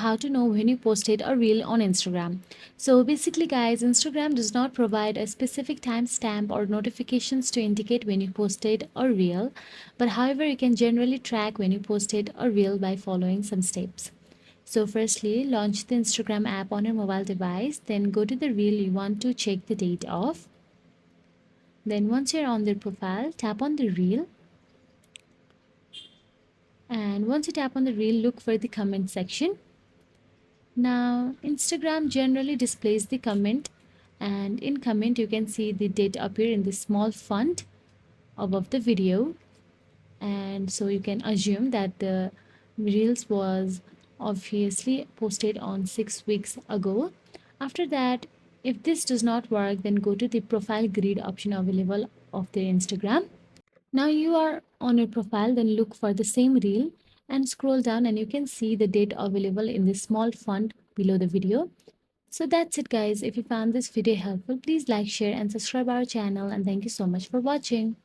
how to know when you posted a reel on Instagram. So basically guys, Instagram does not provide a specific timestamp or notifications to indicate when you posted a reel, but however you can generally track when you posted a reel by following some steps. So firstly, launch the Instagram app on your mobile device, then go to the reel you want to check the date of. Then once you're on their profile, tap on the reel, and once you tap on the reel, look for the comment section. Now, Instagram generally displays the comment, and in comment you can see the date appear in the small font above the video, and so you can assume that the reels was obviously posted on 6 weeks ago. After that, if this does not work, then go to the profile grid option available of the Instagram. Now you are on your profile, then look for the same reel and scroll down, and you can see the date available in the small font below the video. So that's it guys. If you found this video helpful, please like, share and subscribe our channel, and thank you so much for watching.